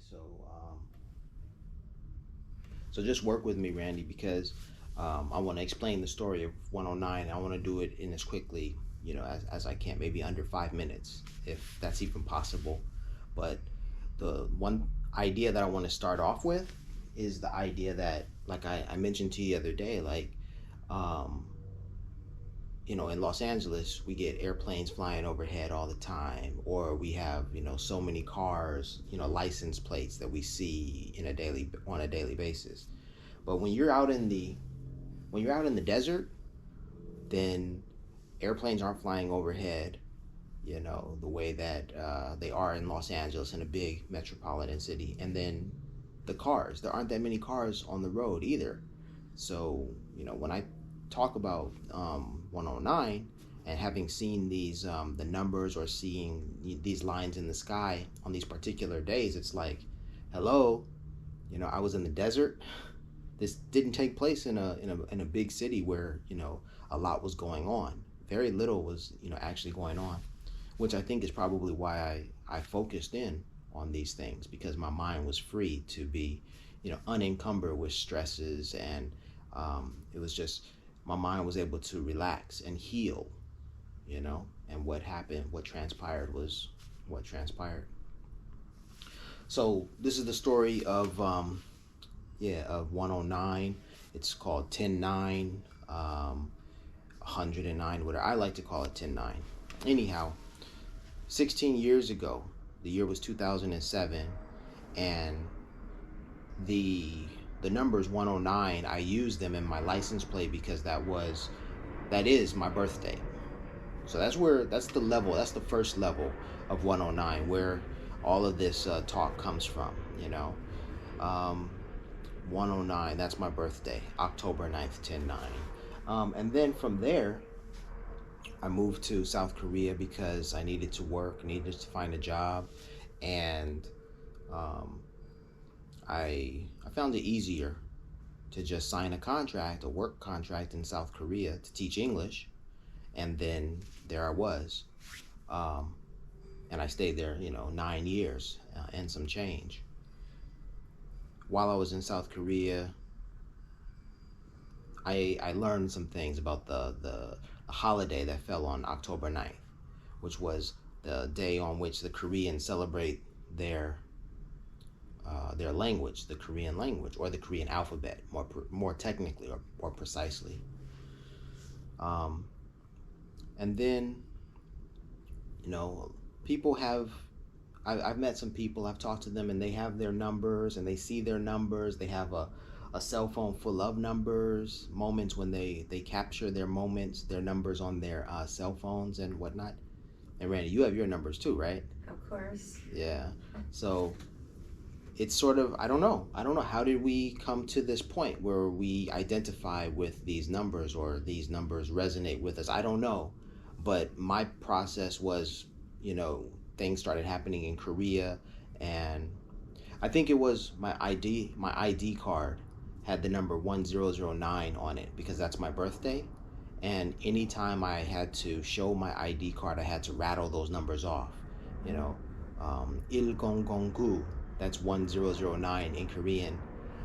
so so just work with me, Randy, because I want to explain the story of 109. I want to do it in as quickly, as I can, maybe under 5 minutes, if that's even possible. But the one idea that I want to start off with is the idea that, like I mentioned to you the other day, like, um, in Los Angeles, we get airplanes flying overhead all the time, or we have, so many cars, license plates that we see on a daily basis. But when you're out in the desert, then airplanes aren't flying overhead, the way that they are in Los Angeles, in a big metropolitan city. And then there aren't that many cars on the road either. So, when I talk about 109 and having seen the numbers, or seeing these lines in the sky on these particular days, it's like, hello, I was in the desert. This didn't take place in a big city where a lot was going on. Very little was actually going on, which I think is probably why I focused in on these things, because my mind was free to be unencumbered with stresses, and it was just, my mind was able to relax and heal, and what transpired was what transpired. So this is the story of 109. It's called 109, 109, whatever. I like to call it 109. Anyhow, 16 years ago, the year was 2007, and the numbers 109, I used them in my license plate because that is my birthday. So that's the first level of 109, where all of this talk comes from. um, 109, that's my birthday, October 9th, 109. And then from there, I moved to South Korea because I needed to work, needed to find a job, and um, I found it easier to just sign a work contract in South Korea to teach English, and then there I was, um, and I stayed there, 9 years and some change. While I was in South Korea, I learned some things about the holiday that fell on October 9th, which was the day on which the Koreans celebrate their language, the Korean language, or the Korean alphabet, more technically, or precisely. Um, and then, people have, I've met some people, I've talked to them, and they have their numbers, and they see their numbers. They have a cell phone full of numbers, moments when they capture their numbers on their cell phones and whatnot. And Randy, you have your numbers too, right? Of course. Yeah. So it's sort of, I don't know. How did we come to this point where we identify with these numbers, or these numbers resonate with us? I don't know. But my process was, things started happening in Korea, and I think it was my ID card had the number 1009 on it because that's my birthday. And anytime I had to show my ID card, I had to rattle those numbers off. You know, ilgonggongu, that's 1009 in Korean.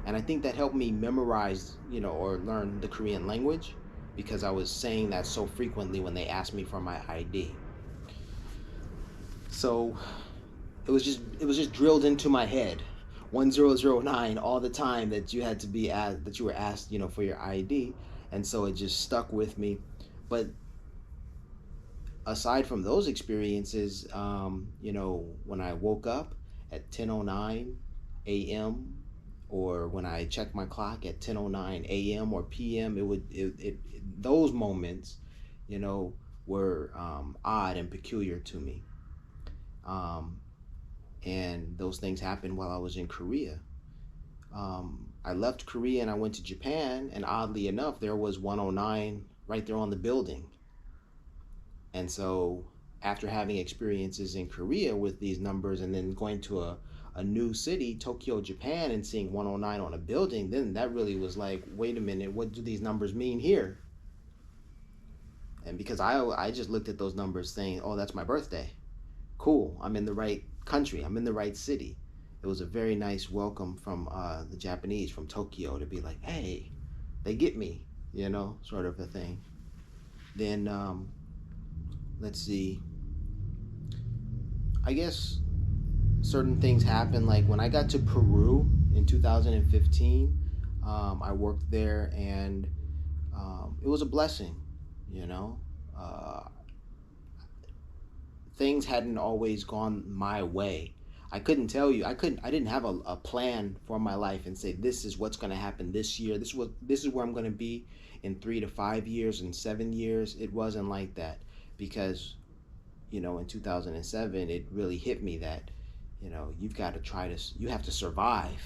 And I think that helped me memorize, or learn the Korean language, because I was saying that so frequently when they asked me for my ID. So it was just drilled into my head, 1009 all the time, that you were asked, for your ID. And so it just stuck with me. But aside from those experiences, when I woke up at 10:09 a.m., or when I checked my clock at 10:09 a.m. or p.m., those moments, you know, were odd and peculiar to me. Um, and those things happened while I was in Korea. I left Korea and I went to Japan, and oddly enough, there was 109 right there on the building. And so, after having experiences in Korea with these numbers, and then going to a new city, Tokyo, Japan, and seeing 109 on a building, then that really was like, wait a minute, what do these numbers mean here? And because I just looked at those numbers saying, oh, that's my birthday. Cool, I'm in the right country, I'm in the right city. it was a very nice welcome from the Japanese from Tokyo to be like, hey, they get me, sort of a thing. Then let's see. I guess certain things happen. Like when I got to Peru in 2015, I worked there, and it was a blessing. You know, uh, things hadn't always gone my way. I couldn't tell you. I didn't have a plan for my life and say this is what's going to happen this year. This is where I'm going to be in 3 to 5 years and 7 years. It wasn't like that because in 2007 it really hit me that you've got to you have to survive.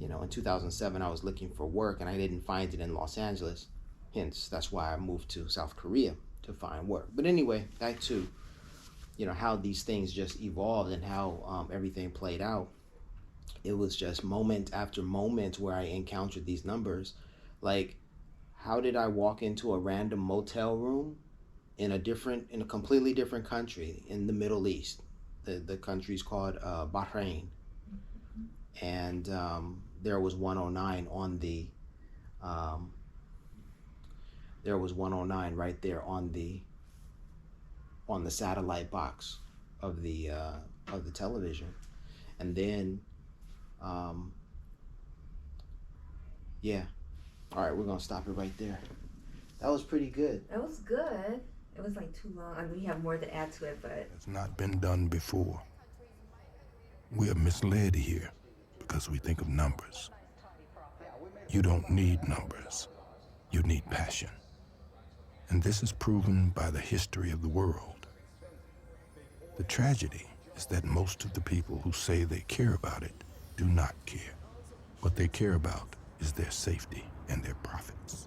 In 2007 I was looking for work and I didn't find it in Los Angeles. Hence, that's why I moved to South Korea to find work. But anyway, back to how these things just evolved and how everything played out. It was just moment after moment where I encountered these numbers. Like, how did I walk into a random motel room in a completely different country in the Middle East? The country's called Bahrain, and there was 109 on the there was 109 right there on the satellite box of the television. And then yeah, all right, we're gonna stop it right there. That was pretty good. That was good. It was like too long. I mean, we have more to add to it, but It's not been done before. We are misled here because we think of numbers. You don't need numbers. You need passion. And this is proven by the history of the world. The tragedy is that most of the people who say they care about it do not care. What they care about is their safety and their profits.